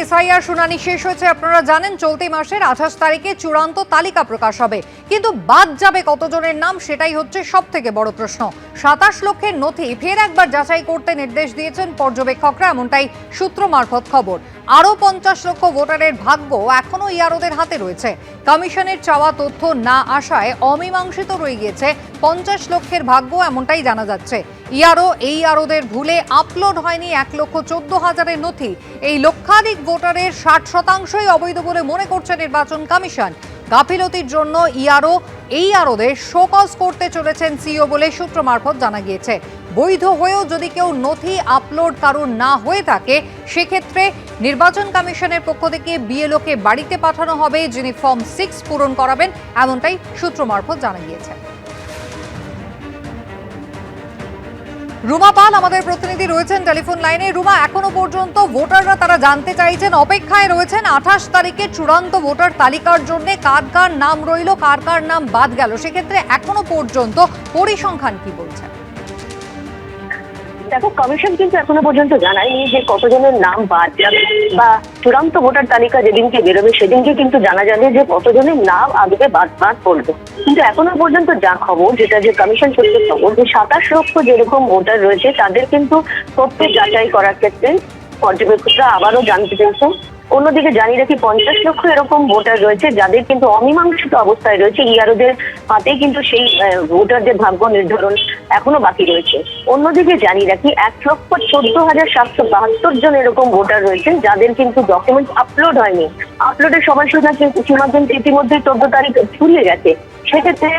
SIR শুনানি শেষ হয়েছে। আপনারা জানেন চলতি মাসের 28 তারিখে চূড়ান্ত তালিকা প্রকাশ হবে, কিন্তু বাদ যাবে কতজনের নাম সেটাই হচ্ছে সব থেকে বড় প্রশ্ন। 27 লক্ষের নথি ফের একবার যাচাই করতে নির্দেশ দিয়েছেন পর্যবেক্ষকরা, এমনটাই সূত্র মারফত খবর। আরও 50 লক্ষ ভোটারের ভাগ্য এখনো ইআরওদের হাতে রয়েছে। কমিশনের চাওয়া তথ্য না আসায় অমীমাংসিত রয়ে গিয়েছে 50 লক্ষের ভাগ্য, এমনটাই জানা যাচ্ছে। এই আরোদের ভুলে আপলোড হয়নি 1,14,000 নথি। এই লক্ষাধিক ভোটারের 60% অবৈধ বলে মনে করছে নির্বাচন কমিশন। গাফিলতির জন্য এই আরোদের শোকজ করতে চলেছেন সিইও বলে সূত্র মারফত জানা গিয়েছে। বৈধ হয়েও যদি কেউ নথি আপলোড কারণ না হয়ে থাকে, সেক্ষেত্রে নির্বাচন কমিশনের পক্ষ থেকে বিএলওকে বাড়িতে পাঠানো হবে, যিনি ফর্ম 6 পূরণ করাবেন, এমনটাই সূত্র মারফত জানা গিয়েছে। রুমা পাল আমাদের প্রতিনিধি রয়েছেন টেলিফোন লাইনে। রুমা, এখনো পর্যন্ত ভোটাররা তারা জানতে চাইছেন, অপেক্ষায় রয়েছেন 28 তারিখে চূড়ান্ত ভোটার তালিকার জন্য কার কার নাম রইল, কার কার নাম বাদ গেল, সেক্ষেত্রে এখনো পর্যন্ত পরিসংখ্যান কি বলছে? দেখো, কমিশন কিন্তু এখনো পর্যন্ত জানায়নি যে কতজনের নাম বাদ যাবে বা চূড়ান্ত ভোটার তালিকা যেদিনকে বেরোবে সেদিনকে কিন্তু জানা যাবে যে কতজনের নাম আগে বাদ পড়বে। কিন্তু এখনো পর্যন্ত যা খবর, যেটা যে কমিশন সূত্রে খবর, যে 27 লক্ষ যেরকম ভোটার রয়েছে তাদের কিন্তু তথ্য যাচাই করার ক্ষেত্রে পর্যবেক্ষকরা আবারও জানতে পেরেছেন। অন্যদিকে জানিয়ে রাখি 50 লক্ষ এরকম ভোটার রয়েছে যাদের কিন্তু অমীমাংসিত অবস্থায় রয়েছে। ইআরওদের হাতে কিন্তু সেই ভোটারদের ভাগ্য নির্ধারণ এখনো বাকি রয়েছে। অন্যদিকে জানিয়ে রাখি 1,14,772 জন এরকম ভোটার রয়েছেন যাদের কিন্তু ডকুমেন্ট আপলোড হয়নি। আপলোডের সময়সীমা কিন্তু ইতিমধ্যে 14 তারিখ ফুরিয়ে গেছে। সেক্ষেত্রে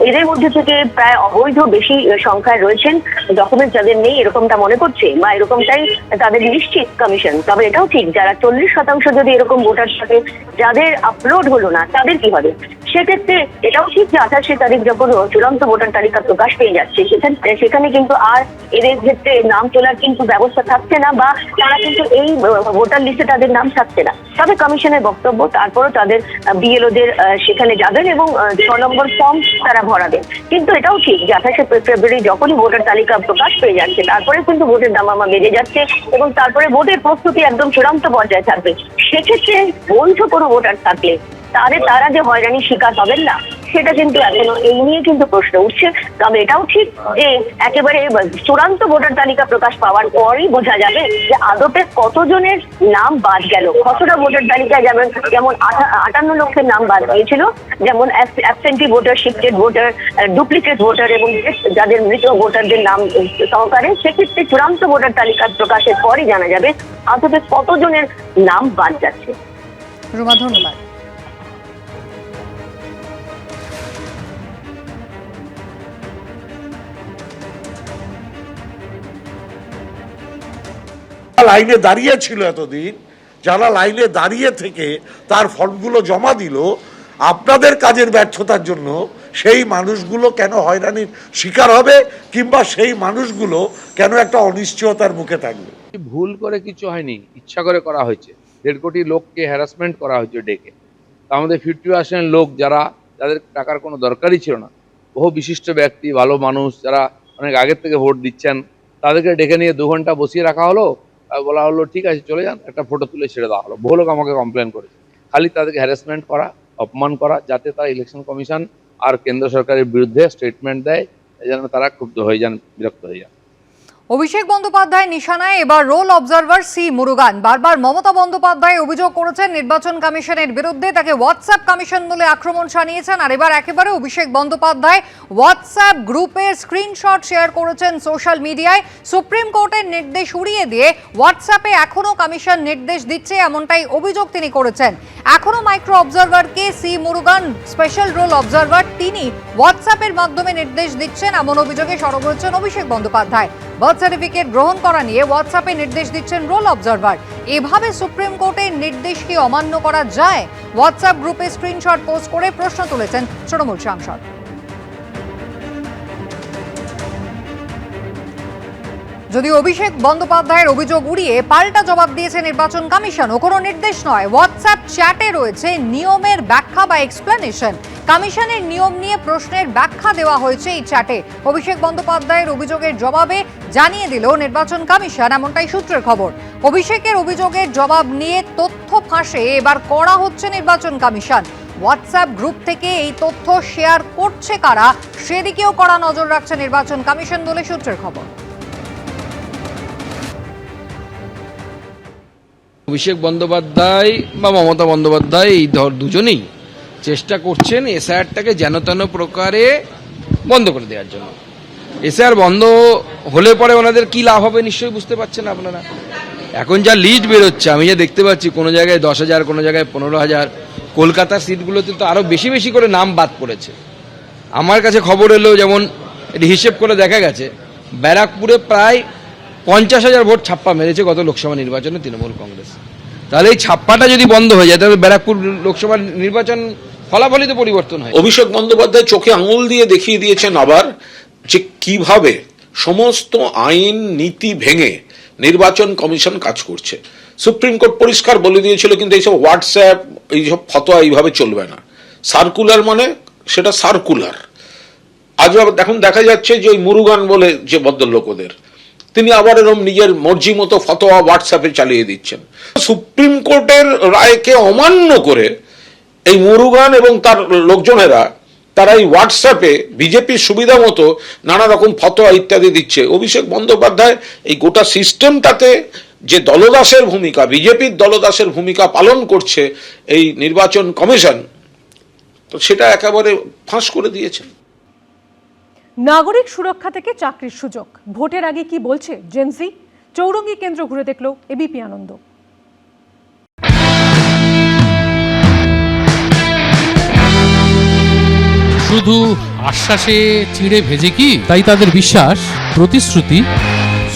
এদের মধ্যে থেকে প্রায় অবৈধ বেশি সংখ্যায় রয়েছেন ডকুমেন্ট যাদের নেই, এরকমটা মনে করছে বা এরকমটাই তাদের নিশ্চিত কমিশন। তবে এটাও ঠিক, যারা 40% যদি এরকম ভোটার থাকে যাদের আপলোড হলো না, তাদের কি হবে? সেক্ষেত্রে এটাও ঠিক যে 28 তারিখ যখন চূড়ান্ত ভোটার তালিকা প্রকাশ পেয়ে যাচ্ছে, সেখানে কিন্তু আর এদের ক্ষেত্রে নাম তোলার কিন্তু ব্যবস্থা থাকছে না, বা তারা কিন্তু এই ভোটার লিস্টে তাদের নাম থাকছে না। তবে কমিশনের বক্তব্য তারপরও তাদের বিএলওদের সেখানে যাবেন এবং 6 নম্বর ফর্ম তারা ভরাবেন। কিন্তু এটাও ঠিক যে 28 ফেব্রুয়ারি যখনই ভোটার তালিকা প্রকাশ পেয়ে যাচ্ছে, তারপরে কিন্তু ভোটের দামামা বেড়ে যাচ্ছে এবং তারপরে ভোটের প্রস্তুতি একদম চূড়ান্ত পর্যায়ে থাকবে। সেক্ষেত্রে বৈধ কোনো ভোটার থাকলে তারা যে হয়রানির শিকার হবেন না, সেটা কিন্তু এখনো এই নিয়ে কিন্তু প্রশ্ন উঠছে। তবে এটাও ঠিক যে একেবারে চূড়ান্ত ভোটার তালিকা প্রকাশ পাওয়ার পরই বোঝা যাবে যে আদতে কতজনের নাম বাদ গেল। কতটা ভোটার তালিকায় যেমন 58 লক্ষের নাম বাদ গিয়েছিল, যেমন absentee voter, shifted voter, duplicate voter এবং যাদের মৃত ভোটারদের নাম সহকারে, সেক্ষেত্রে চূড়ান্ত ভোটার তালিকা প্রকাশের পরই জানা যাবে আদতে কতজনের নাম বাদ যাচ্ছে। রুমা, ধন্যবাদ। লাইনে দাঁড়িয়ে ছিল এতদিন, যারা লাইনে দাঁড়িয়ে থেকে তার ফর্মগুলো জমা দিল, আপনাদের কাজের ব্যর্থতার জন্য সেই মানুষগুলো কেন হয়রানির শিকার হবে, কিংবা সেই মানুষগুলো কেন একটা অনিশ্চয়তার মুখে থাকবে? ভুল করে কিছু হয়নি, ইচ্ছা করে করা হয়েছে। 1.5 কোটি লোককে হ্যারাসমেন্ট করা হয়েছে ডেকে। আমাদের 50% লোক যাদের টাকার কোনো দরকারই ছিল না, বহু বিশিষ্ট ব্যক্তি, ভালো মানুষ, যারা অনেক আগের থেকে ভোট দিচ্ছেন, তাদেরকে ডেকে নিয়ে 2 ঘন্টা বসিয়ে রাখা হলো। বলা হলো ঠিক আছে চলে যান, একটা ফটো তুলে ছেড়ে দেওয়া হলো। বহু লোক আমাকে কমপ্লেন করেছে। খালি তাদেরকে হ্যারাসমেন্ট করা, অপমান করা, যাতে তারা ইলেকশন কমিশন আর কেন্দ্র সরকারের বিরুদ্ধে স্টেটমেন্ট দেয়, যেন তারা ক্ষুব্ধ হয়ে যান, বিরক্ত হয়ে যান। অভিষেক বন্দ্যোপাধ্যায় নিশানায় এবার রোল অবজারভার সি মুরুগান। বারবার মমতা বন্দ্যোপাধ্যায় অভিযোগ করেছেন নির্বাচন কমিশনের বিরুদ্ধে, তাকে হোয়াটসঅ্যাপ কমিশন বলে আক্রমণ শানিয়েছেন। আর এবার একেবারে অভিষেক বন্দ্যোপাধ্যায় হোয়াটসঅ্যাপ গ্রুপের স্ক্রিনশট শেয়ার করেছেন সোশ্যাল মিডিয়ায়। সুপ্রিম কোর্টের নির্দেশ উড়িয়ে দিয়ে হোয়াটসঅ্যাপে এখনও কমিশন নির্দেশ দিচ্ছে, এমনটাই অভিযোগ তিনি করেছেন। এখনও মাইক্রো অবজারভারকে C Murugan, special role observer, তিনি হোয়াটসঅ্যাপের মাধ্যমে নির্দেশ দিচ্ছেন, এমন অভিযোগে সরব হয়েছেন অভিষেক বন্দ্যোপাধ্যায়। বার্থ সার্টিফিকেট গ্রহণ করা নিয়ে হোয়াটসঅ্যাপে নির্দেশ দিচ্ছেন রোল অবজারভার। এভাবে সুপ্রিম কোর্টের নির্দেশ কি অমান্য করা যায়? হোয়াটসঅ্যাপ গ্রুপে স্ক্রিনশট পোস্ট করে প্রশ্ন তুলেছেন তৃণমূল সাংসদ। যদিও অভিষেক বন্দ্যোপাধ্যায়ের অভিযোগ উড়িয়ে পাল্টা জবাব দিয়েছে নির্বাচন কমিশন। ও কোনো নির্দেশ নয়, হোয়াটসঅ্যাপ চ্যাটে রয়েছে নিয়মের ব্যাখ্যা বা এক্সপ্লেনেশন। কমিশনের নিয়ম নিয়ে প্রশ্নের ব্যাখ্যা দেওয়া হয়েছে এই চ্যাটে। অভিষেক বন্দ্যোপাধ্যায়ের অভিযোগের জবাবে জানিয়ে দিল নির্বাচন কমিশন, এমনটাই সূত্রের খবর। অভিষেকের অভিযোগের জবাব নিয়ে তথ্য ফাঁসে এবার কড়া হচ্ছে নির্বাচন কমিশন। হোয়াটসঅ্যাপ গ্রুপ থেকে এই তথ্য শেয়ার করছে কারা, সেদিকেও কড়া নজর রাখছে নির্বাচন কমিশন বলে সূত্রের খবর। অভিষেক বন্দ্যোপাধ্যায় বা মমতা বন্দ্যোপাধ্যায় এই দুজনেই চেষ্টা করছেন এসআইআরটাকে যেন তেন প্রকারে বন্ধ করে দেওয়ার জন্য। এসআইআর বন্ধ হলে পরে ওনাদের কি লাভ হবে নিশ্চয়ই বুঝতে পারছেন আপনারা। এখন যা লিস্ট বেরোচ্ছে, আমি যা দেখতে পাচ্ছি, কোনো জায়গায় 10,000, কোনো জায়গায় 15,000, কলকাতার সিটগুলোতে তো আরও বেশি বেশি করে নাম বাদ পড়েছে। আমার কাছে খবর এলো, যেমন এটি হিসেব করে দেখা গেছে ব্যারাকপুরে প্রায় 50,000 ভোট ছাপ্পা মেরেছে গত লোকসভা নির্বাচনে তৃণমূল কংগ্রেস। তাহলে এই ছাপ্পাটা যদি বন্ধ হয়ে যায় তাহলে ব্যারাকপুর লোকসভা নির্বাচন ফলাফলই তো পরিবর্তন হয়। অভিষেক বন্দ্যোপাধ্যায় চোখে আঙুল দিয়ে দেখিয়ে দিয়েছেন আবার যে কিভাবে সমস্ত আইন নীতি ভেঙে নির্বাচন কমিশন কাজ করছে। সুপ্রিম কোর্ট পরিষ্কার বলে দিয়েছিল কিন্তু এইসব হোয়াটসঅ্যাপ, এইসব ফতোয়া এইভাবে চলবে না। সার্কুলার মানে সেটা সার্কুলার। আজ এখন দেখা যাচ্ছে যে ওই মুরুগান বলে যে ভদ্রলোক ওদের, তিনি আবার এরকম নিজের মর্জি মতো ফতোয়া হোয়াটসঅ্যাপে চালিয়ে দিচ্ছেন। সুপ্রিম কোর্টের রায়কে অমান্য করে এই মুরুগান এবং তার লোকজনেরা তারা এই হোয়াটসঅ্যাপে বিজেপির সুবিধা মতো নানা রকম ফতোয়া ইত্যাদি দিচ্ছে। অভিষেক বন্দ্যোপাধ্যায় এই গোটা সিস্টেমটাতে যে দলদাসের ভূমিকা, বিজেপির দলদাসের ভূমিকা পালন করছে এই নির্বাচন কমিশন, তো সেটা একেবারে ফাঁস করে দিয়েছেন। নাগরিক সুরক্ষা থেকে চাকরির সুযোগ, ভোটের আগে কি বলছে জেনজি? চৌরঙ্গী কেন্দ্র ঘুরে দেখল এবিপি আনন্দ। শুধু আশ্বাসে চিড়ে ভেজে কি তাই তাদের বিশ্বাস প্রতিশ্রুতি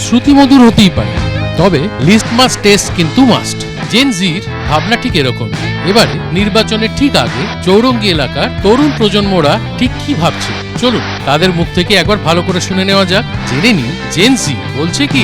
শ্রুতিমধুর হতেই পারে, তবে লিস্ট মাস্ট টেস্ট কিন্তু মাস্ট। জেনজির ভাবনা ঠিক এরকম। এবারে নির্বাচনের ঠিক আগে চৌরঙ্গী এলাকার তরুণ প্রজন্মরা ঠিক কি ভাবছে, চলুন তাদের মুখ থেকে একবার ভালো করে শুনে নেওয়া যাক, জেনে নিন জেনজি বলছে কি।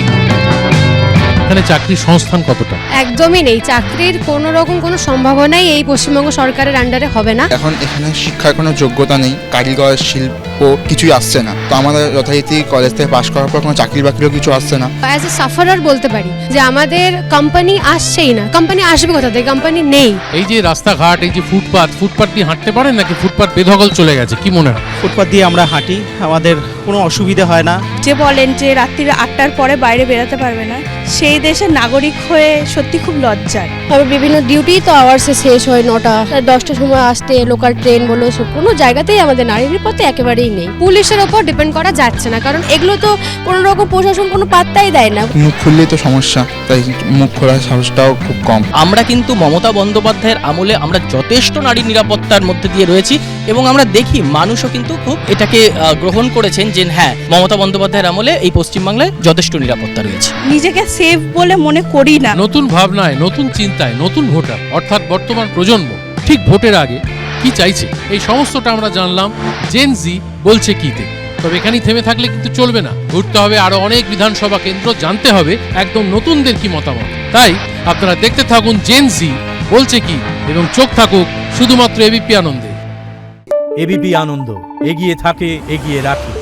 এখানে চাকরির সংস্থান কতটা? একদমই নেই, চাকরির কোনো রকম কোনো সম্ভাবনাই এই পশ্চিমবঙ্গ সরকারের আন্ডারে হবে না। এখন এখানে শিক্ষার কোনো যোগ্যতা নেই, কারিগর শিল্প কিছুই আসছে না। তো আমাদের যথারীতি কলেজ থেকে পাশ করার পর কোনো চাকরি বাকরিও কিছু আসছে না। অ্যাজ এ সাফারার বলতে পারি যে আমাদের কোম্পানি আসছেই না। কোম্পানি আসবে কোথা থেকে? কোম্পানি নেই। এই যে রাস্তাঘাট, এই যে ফুটপাত দিয়ে হাঁটতে পারেন নাকি ফুটপাত বেদখল চলে গেছে, কি মনে হয়? ফুটপাত দিয়ে আমরা হাঁটি, আমাদের কোনো অসুবিধা হয় না। যে বলেন যে রাত্রি 8টার পরে বাইরে বেরোতে পারবে না, সেই দেশের নাগরিক হয়ে সত্যি খুব লজ্জার। তবে বিভিন্ন ডিউটি তো আওয়ার্সে শেষ হয় 9টা 10টার সময় আসতে, লোকাল ট্রেন বলো, কোনো জায়গাতেই আমাদের নারী নিরাপত্তা একেবারেই নেই। পুলিশের ওপর ডিপেন্ড করা যাচ্ছে না, কারণ এগুলো তো কোনো রকম প্রশাসন কোনো পাত্তাই দেয় না। মুখ খুললেই তো সমস্যা, তাই মুখ খোলার সাহসটাও খুব কম। আমরা কিন্তু মমতা বন্দ্যোপাধ্যায়ের আমলে আমরা যথেষ্ট নারী নিরাপত্তার মধ্যে দিয়ে রয়েছি এবং আমরা দেখি মানুষও কিন্তু খুব এটাকে গ্রহণ করেছেন যে হ্যাঁ, মমতা বন্দ্যোপাধ্যায়ের আমলে এই পশ্চিমবাংলায় যথেষ্ট নিরাপত্তা রয়েছে। নিজেকে সেফ বলে মনে করি না। নতুন ভাবনায়, নতুন চিন্তায়, নতুন ভোটার অর্থাৎ বর্তমান প্রজন্ম ঠিক ভোটের আগে কি চাইছে, এই সমস্তটা আমরা জানলাম জেনজি বলছে কিতে। তবে এখানেই থেমে থাকলে কিন্তু চলবে না, ঘুরতে হবে আরো অনেক বিধানসভা কেন্দ্র, জানতে হবে একদম নতুনদের কি মতামত। তাই আপনারা দেখতে থাকুন জেনজি বলছে কি এবং চোখ থাকুক শুধুমাত্র এবিপি আনন্দে। এবিপি আনন্দ, এগিয়ে থাকে, এগিয়ে রাখে।